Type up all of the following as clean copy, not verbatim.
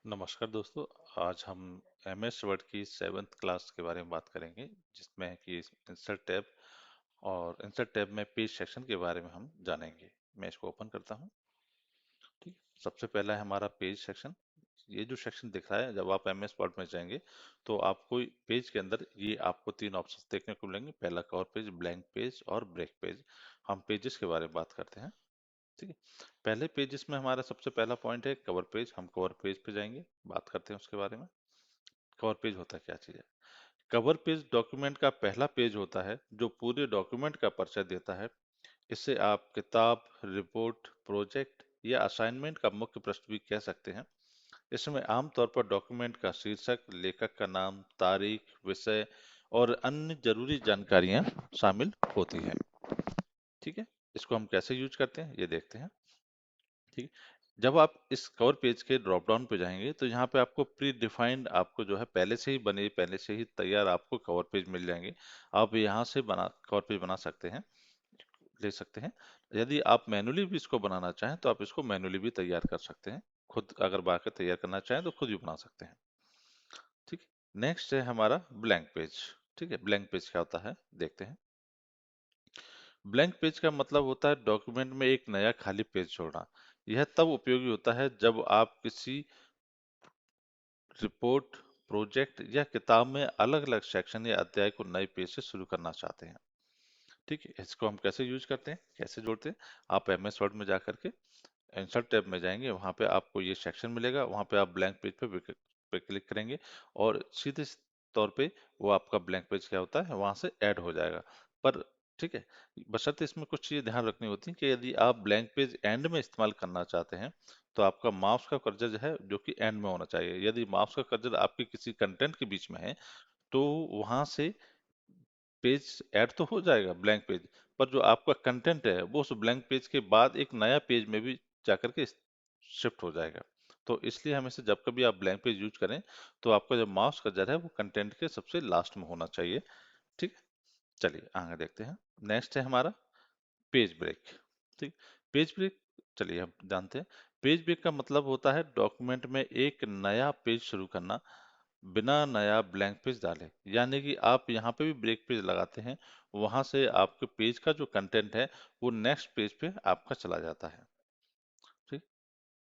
नमस्कार दोस्तों। आज हम एमएस वर्ड की 7th क्लास के बारे में बात करेंगे, जिसमें है कि इंसर्ट टैब और इंसर्ट टैब में पेज सेक्शन के बारे में हम जानेंगे। मैं इसको ओपन करता हूँ। ठीक है। सबसे पहला है हमारा पेज सेक्शन। ये जो सेक्शन दिख रहा है, जब आप एमएस वर्ड में जाएंगे तो आपको पेज के अंदर ये आपको तीन ऑप्शंस देखने को मिलेंगे। पहला कवर पेज, ब्लैंक पेज और ब्रेक पेज। हम पेजेस के बारे में बात करते हैं। ठीक है। पहले पेजेस में हमारा सबसे पहला पॉइंट है कवर पेज। हम कवर पेज पे जाएंगे, बात करते हैं उसके बारे में। कवर पेज होता क्या चीज है? कवर पेज डॉक्यूमेंट का पहला पेज होता है जो पूरे डॉक्यूमेंट का परिचय देता है। इसे आप किताब, रिपोर्ट, प्रोजेक्ट या असाइनमेंट का मुख्य पृष्ठ भी कह सकते हैं। इसमें आमतौर पर डॉक्यूमेंट का शीर्षक, लेखक का नाम, तारीख, विषय और अन्य जरूरी जानकारियां शामिल होती हैं। ठीक है। इसको हम कैसे यूज करते हैं ये देखते हैं। ठीक है। जब आप इस कवर पेज के ड्रॉप डाउन पे जाएंगे तो यहाँ पे आपको प्री डिफाइंड, आपको जो है पहले से ही बने, पहले से ही तैयार आपको कवर पेज मिल जाएंगे। आप यहाँ से बना कवर पेज बना सकते हैं, ले सकते हैं। यदि आप मैनुअली भी इसको बनाना चाहें तो आप इसको मैनुअली भी तैयार कर सकते हैं। खुद अगर बाकर तैयार करना चाहें तो खुद भी बना सकते हैं। ठीक है। नेक्स्ट है हमारा ब्लैंक पेज। ठीक है। ब्लैंक पेज क्या होता है देखते हैं। ब्लैंक पेज का मतलब होता है डॉक्यूमेंट में एक नया खाली पेज छोड़ना। यह तब उपयोगी होता है जब आप किसी रिपोर्ट, प्रोजेक्ट या किताब में अलग-अलग सेक्शन या अध्याय को नए पेज से शुरू करना चाहते हैं। ठीक है। इसको हम कैसे यूज करते हैं, कैसे जोड़ते हैं? आप एमएस वर्ड में जा करके इंसर्ट टैब में जाएंगे, वहां पे आपको ये सेक्शन मिलेगा, वहां पे आप ब्लैंक पेज पे क्लिक करेंगे और सीधे तौर पे वो आपका ब्लैंक पेज क्या होता है वहां से ऐड हो जाएगा। पर ठीक है, बशर्ते इसमें कुछ चीजें ध्यान रखनी होती है कि यदि आप ब्लैंक पेज एंड में इस्तेमाल करना चाहते हैं तो आपका माउस का कर्सर जो है जो कि एंड में होना चाहिए। यदि माउस का कर्सर आपके किसी कंटेंट के बीच में है तो वहां से पेज ऐड तो हो जाएगा ब्लैंक पेज, पर जो आपका कंटेंट है वो उस ब्लैंक पेज के बाद एक नया पेज में भी जाकर के शिफ्ट हो जाएगा। तो इसलिए हमेशा जब कभी आप ब्लैंक पेज यूज करें तो आपका जो माउस कर्सर है वो कंटेंट के सबसे लास्ट में होना चाहिए। ठीक है। चलिए आगे देखते हैं। नेक्स्ट है हमारा पेज ब्रेक। ठीक। पेज ब्रेक, चलिए हम जानते हैं। पेज ब्रेक का मतलब होता है डॉक्यूमेंट में एक नया पेज शुरू करना बिना नया ब्लैंक पेज डाले। यानी कि आप यहाँ पे भी ब्रेक पेज लगाते हैं, वहां से आपके पेज का जो कंटेंट है वो नेक्स्ट पेज पे आपका चला जाता है। ठीक।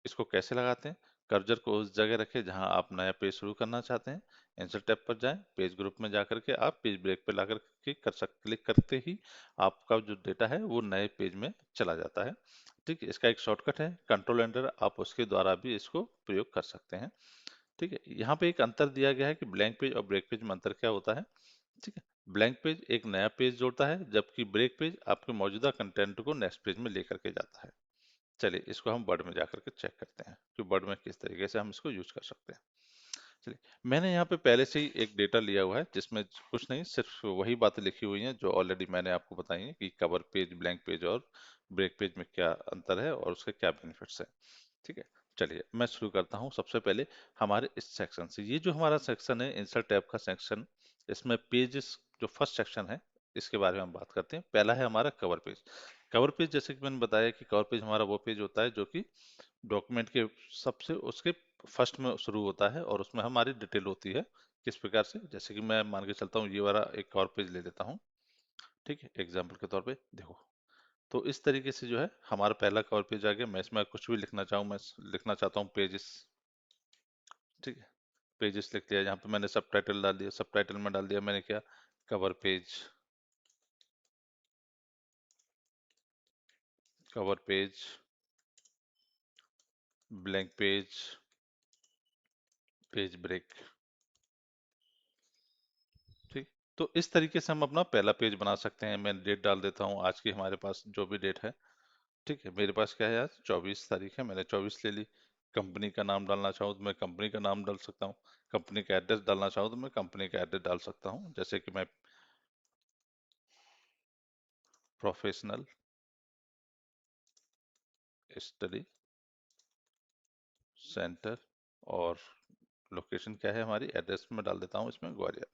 इसको कैसे लगाते हैं? कर्सर को उस जगह रखें जहां आप नया पेज शुरू करना चाहते हैं। इंसर्ट टैब पर जाएं, पेज ग्रुप में जाकर के आप पेज ब्रेक पे लाकर के क्लिक करते ही आपका जो डेटा है वो नए पेज में चला जाता है। ठीक है। इसका एक शॉर्टकट है कंट्रोल एंटर, आप उसके द्वारा भी इसको प्रयोग कर सकते हैं। ठीक है। यहाँ पे एक अंतर दिया गया है कि ब्लैंक पेज और ब्रेक पेज में अंतर क्या होता है। ठीक है। ब्लैंक पेज एक नया पेज जोड़ता है जबकि ब्रेक पेज आपके मौजूदा कंटेंट को नेक्स्ट पेज में लेकर के जाता है। चलिए इसको हम वर्ड में जाकर के चेक करते हैं कि वर्ड में किस तरीके से हम इसको यूज कर सकते हैं। चलिए, मैंने यहाँ पे पहले से ही एक डेटा लिया हुआ है जिसमें कुछ नहीं, सिर्फ वही बातें लिखी हुई हैं जो ऑलरेडी मैंने आपको बताई हैं कि कवर पेज, ब्लैंक पेज और ब्रेक पेज में क्या अंतर है और उसके क्या बेनिफिट्स हैं। ठीक है। चलिए मैं शुरू करता हूँ सबसे पहले हमारे इस सेक्शन से। ये जो हमारा सेक्शन है इंसर्ट टैब का सेक्शन, इसमें पेजेस जो फर्स्ट सेक्शन है इसके बारे में हम बात करते हैं। पहला है हमारा कवर पेज। कवर पेज जैसे कि मैंने बताया कि कवर पेज हमारा वो पेज होता है जो कि डॉक्यूमेंट के सबसे उसके फर्स्ट में शुरू होता है और उसमें हमारी डिटेल होती है। किस प्रकार से, जैसे कि मैं मान के चलता हूँ ये वाला एक कवर पेज ले लेता हूँ। ठीक है। एग्जाम्पल के तौर पे देखो, तो इस तरीके से जो है हमारा पहला कवर पेज आ गया। मैं इसमें कुछ भी लिखना चाहूँ, मैं लिखना चाहता हूँ पेजेस। ठीक है। पेजेस लिख दिया। यहाँ पे मैंने सब टाइटल डाल दिया, सब टाइटल में डाल दिया मैंने क्या, cover page. Cover page, blank page, page break. ठीक। तो इस तरीके से हम अपना पहला पेज बना सकते हैं। मैं डेट डाल देता हूँ आज की, हमारे पास जो भी डेट है। ठीक है। मेरे पास क्या है, आज 24 तारीख है, मैंने 24 ले ली। कंपनी का नाम डालना चाहूँ तो मैं कंपनी का नाम डाल सकता हूँ। कंपनी का एड्रेस डालना चाहूँ तो मैं कंपनी का एड्रेस डाल सकता हूँ, जैसे कि मैं प्रोफेशनल स्टडी सेंटर, और लोकेशन क्या है हमारी, एड्रेस में डाल देता हूँ इसमें ग्वालियर।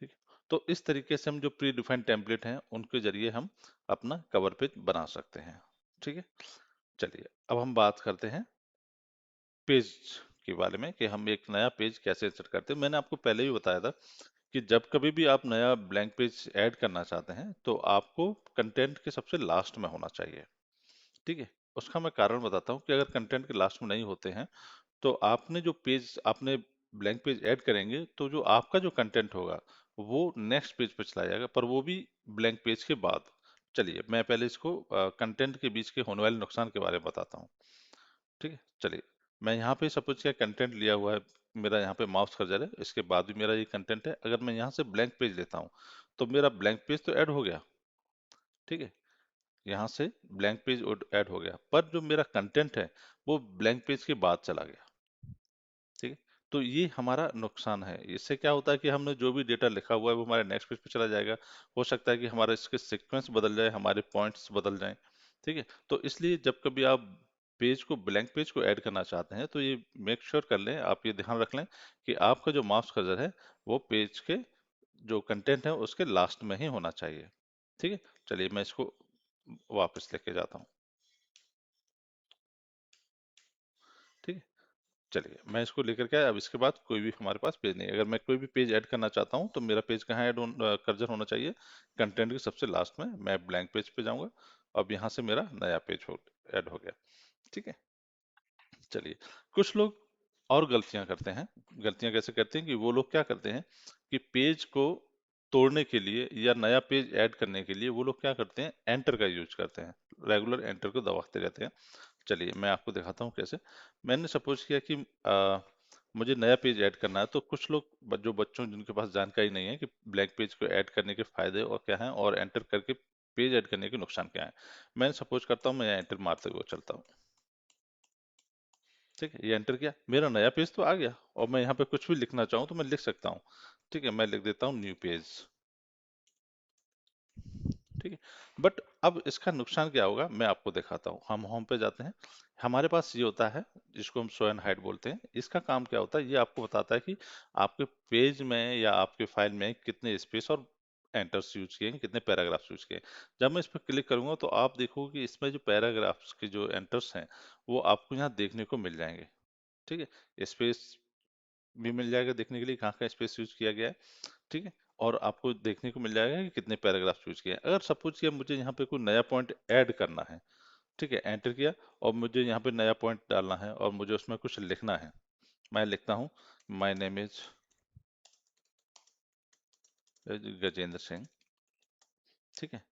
ठीक है। तो इस तरीके से हम जो प्री डिफाइंड टेम्पलेट हैं उनके जरिए हम अपना कवर पेज बना सकते हैं। ठीक है। चलिए अब हम बात करते हैं पेज के बारे में कि हम एक नया पेज कैसे इंसर्ट करते हैं। मैंने आपको पहले ही बताया था कि जब कभी भी आप नया ब्लैंक पेज ऐड करना चाहते हैं तो आपको कंटेंट के सबसे लास्ट में होना चाहिए। ठीक है, उसका मैं कारण बताता हूँ कि अगर कंटेंट के लास्ट में नहीं होते हैं तो आपने जो पेज आपने ब्लैंक पेज ऐड करेंगे तो जो आपका जो कंटेंट होगा वो नेक्स्ट पेज पे चला जाएगा, पर वो भी ब्लैंक पेज के बाद। चलिए मैं पहले इसको कंटेंट के बीच के होने वाले नुकसान के बारे में बताता हूँ। ठीक है, चलिए मैं यहाँ पे सपोज किया कंटेंट लिया हुआ है, मेरा यहाँ पे माउस कर्सर है, इसके बाद भी मेरा ये कंटेंट है। अगर मैं यहाँ से ब्लैंक पेज लेता हूँ तो मेरा ब्लैंक पेज तो ऐड हो गया। ठीक है, यहाँ से ब्लैंक पेज ऐड हो गया, पर जो मेरा कंटेंट है वो ब्लैंक पेज के बाद चला गया। ठीक है, तो ये हमारा नुकसान है। इससे क्या होता है कि हमने जो भी डेटा लिखा हुआ है वो हमारे नेक्स्ट पेज पे चला जाएगा। हो सकता है कि हमारा इसके सीक्वेंस बदल जाए, हमारे पॉइंट्स बदल जाएं। ठीक है, तो इसलिए जब कभी आप पेज को ब्लैंक पेज को ऐड करना चाहते हैं तो ये मेक श्योर कर लें, आप ये ध्यान रख लें कि आपका जो माउस कर्सर है वो पेज के जो कंटेंट है उसके लास्ट में ही होना चाहिए। ठीक है, चलिए मैं इसको वापस लेके जाता हूँ। ठीक है, चलिए मैं इसको लेकर के आया। अब इसके बाद कोई भी हमारे पास पेज नहीं है। अगर मैं कोई भी पेज ऐड करना चाहता हूँ तो मेरा पेज कहाँ ऐड कर्सर होना चाहिए? कंटेंट के सबसे लास्ट में। मैं ब्लैंक पेज पे जाऊंगा। अब यहाँ से मेरा नया पेज हो ऐड हो गया। ठीक है, चलिए कुछ लोग और गलतियां करते हैं। गलतियां कैसे करते हैं कि वो लोग क्या करते हैं कि पेज को तोड़ने के लिए या नया पेज ऐड करने के लिए वो लोग क्या करते हैं, एंटर का यूज करते हैं, रेगुलर एंटर को दबाते रहते हैं। चलिए मैं आपको दिखाता हूँ कैसे। मैंने सपोज किया कि मुझे नया पेज ऐड करना है, तो कुछ लोग जो बच्चों जिनके पास जानकारी नहीं है कि ब्लैंक पेज को ऐड करने के फायदे और क्या हैं और एंटर करके पेज ऐड करने के नुकसान क्या हैं। मैं सपोज करता हूँ, मैं एंटर मारते हुए चलता हूँ। ठीक है, ये एंटर किया, मेरा नया पेज तो आ गया और मैं यहाँ पे कुछ भी लिखना चाहूँ तो मैं लिख सकता हूँ। ठीक है, मैं लिख देता हूँ न्यू पेज। ठीक है, बट अब इसका नुकसान क्या होगा मैं आपको दिखाता हूँ। हम होम पे जाते हैं, हमारे पास ये होता है जिसको हम शो एंड हाइड बोलते हैं। इसका काम क्या होता है, ये आपको बताता है कि आपके पेज में या आपके फाइल में कितने स्पेस और एंटर्स यूज किए हैं, कितने पैराग्राफ्स यूज किए हैं। जब मैं इस पर क्लिक करूंगा तो आप देखोगे कि इसमें जो पैराग्राफ्स के जो एंटर्स हैं वो आपको यहाँ देखने को मिल जाएंगे। ठीक है, स्पेस भी मिल जाएगा देखने के लिए कहाँ का स्पेस यूज किया गया है। ठीक है, और आपको देखने को मिल जाएगा कि कितने पैराग्राफ यूज किए हैं। अगर सपोज किया मुझे यहाँ पे कोई नया पॉइंट ऐड करना है, ठीक है, एंटर किया और मुझे यहाँ पे नया पॉइंट डालना है और मुझे उसमें कुछ लिखना है। मैं लिखता हूँ my name is Gajendra Singh. ठीक है,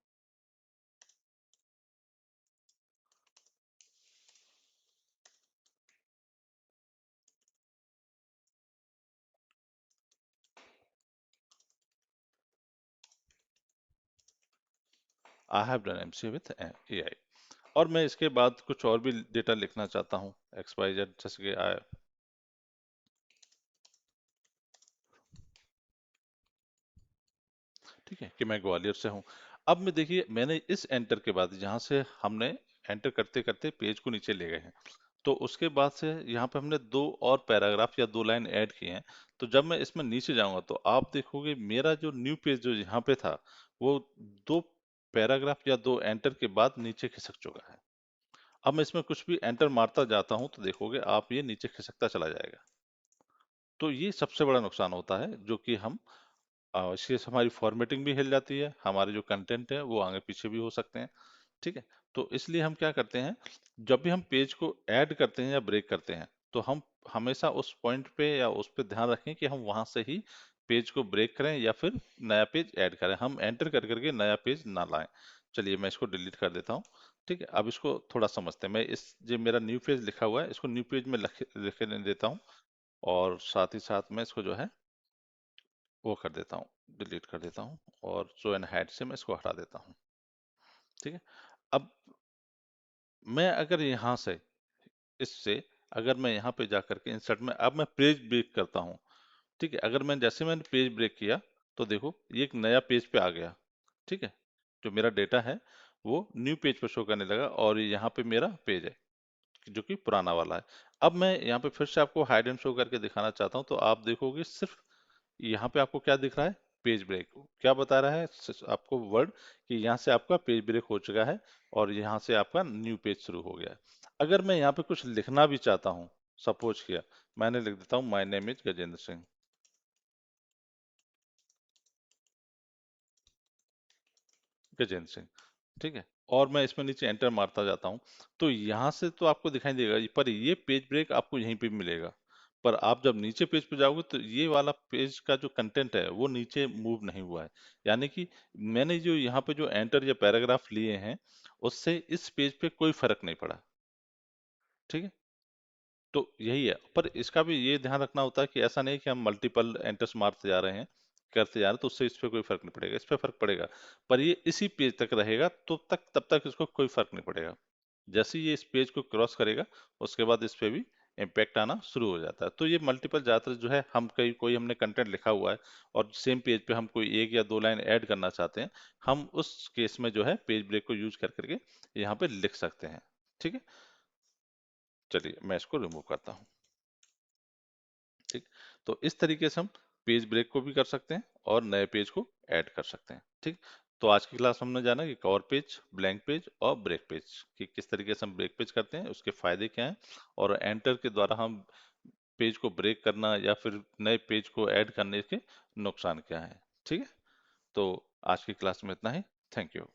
I have done MCA with AI. और मैं इसके बाद कुछ और भी डेटा लिखना चाहता हूँ, एक्स वाई जेड, जैसे कि ठीक है कि मैं ग्वालियर से हूँ। अब मैं देखिए मैंने इस एंटर के बाद जहाँ से हमने एंटर करते करते पेज को नीचे ले गए हैं, तो उसके बाद से यहाँ पे हमने दो और पैराग्राफ या दो लाइन ऐड किए हैं। तो जब मैं इसमें नीचे जाऊंगा तो आप देखोगे मेरा जो न्यू पेज जो यहाँ पे था वो दो पैराग्राफ या दो एंटर के बाद नीचे खिसक चुका है। अब मैं इसमें कुछ भी एंटर मारता जाता हूँ तो देखोगे आप ये नीचे खिसकता चला जाएगा। तो ये सबसे बड़ा नुकसान होता है जो कि हम इससे हमारी फॉर्मेटिंग भी हिल जाती है, हमारे जो कंटेंट है वो आगे पीछे भी हो सकते हैं। ठीक है, तो इसलिए हम क्या करते हैं, जब भी हम पेज को ऐड करते हैं या ब्रेक करते हैं तो हम हमेशा उस पॉइंट पे या उस पे ध्यान रखें कि हम वहां से ही पेज को ब्रेक करें या फिर नया पेज ऐड करें, हम एंटर कर करके नया पेज ना लाएं। चलिए मैं इसको डिलीट कर देता हूँ। ठीक है, अब इसको थोड़ा समझते हैं। मैं इस जो मेरा न्यू पेज लिखा हुआ है इसको न्यू पेज में लिखने देता हूँ और साथ ही साथ में इसको जो है वो कर देता हूँ, डिलीट कर देता हूँ और शो एंड हाइड से मैं इसको हटा देता हूँ। ठीक है, अब मैं अगर यहाँ से इससे अगर मैं यहाँ पे जा करके इंसर्ट में अब मैं पेज ब्रेक करता हूँ। ठीक है, अगर मैंने पेज ब्रेक किया तो देखो ये एक नया पेज पे आ गया। ठीक है, जो मेरा डेटा है वो न्यू पेज पे शो करने लगा और ये यहाँ पे मेरा पेज है जो कि पुराना वाला है। अब मैं यहाँ पे फिर से आपको हाइड एंड शो करके दिखाना चाहता हूँ तो आप देखोगे सिर्फ यहाँ पे आपको क्या दिख रहा है, पेज ब्रेक क्या बता रहा है आपको वर्ड कि यहाँ से आपका पेज ब्रेक हो चुका है और यहाँ से आपका न्यू पेज शुरू हो गया है। अगर मैं यहाँ पे कुछ लिखना भी चाहता हूँ, सपोज किया मैंने लिख देता हूँ my name is Gajendra Singh, Gajendra Singh, ठीक है, और मैं इसमें नीचे एंटर मारता जाता हूँ, तो यहाँ से तो आपको दिखाई देगा, पर ये पेज ब्रेक आपको यहीं पे मिलेगा। पर आप जब नीचे पेज पे जाओगे तो ये वाला पेज का जो कंटेंट है वो नीचे मूव नहीं हुआ है, यानी कि मैंने जो यहाँ पे जो एंटर या पैराग्राफ लिए हैं उससे इस पेज पे कोई फर्क नहीं पड़ा। ठीक है, तो यही है, पर इसका भी ये ध्यान रखना होता है कि ऐसा नहीं कि हम मल्टीपल एंटर्स मारते जा रहे हैं, करते जा रहे हैं, तो उससे इस पे कोई फर्क नहीं पड़ेगा, इस पे फर्क पड़ेगा, पर ये इसी पेज तक रहेगा तो तब तक इसको कोई फर्क नहीं पड़ेगा। जैसे ही ये इस पेज को क्रॉस करेगा उसके बाद इस पे भी इम्पैक्ट आना शुरू हो जाता है। तो ये मल्टीपल ज्यादातर जो है, हम कहीं कोई हमने कंटेंट लिखा हुआ है और सेम पेज पे हम कोई एक या दो लाइन ऐड करना चाहते हैं, हम उस केस में जो है पेज ब्रेक को यूज कर करके यहाँ पे लिख सकते हैं। ठीक है, चलिए मैं इसको रिमूव करता हूँ। ठीक, तो इस तरीके से हम पेज ब्रेक को भी कर सकते हैं और नए पेज को ऐड कर सकते हैं। ठीक, तो आज की क्लास में हमने जाना कि कवर पेज, ब्लैंक पेज और ब्रेक पेज कि किस तरीके से हम ब्रेक पेज करते हैं, उसके फायदे क्या हैं, और एंटर के द्वारा हम पेज को ब्रेक करना या फिर नए पेज को ऐड करने के नुकसान क्या हैं। ठीक है, तो आज की क्लास में इतना ही। Thank you.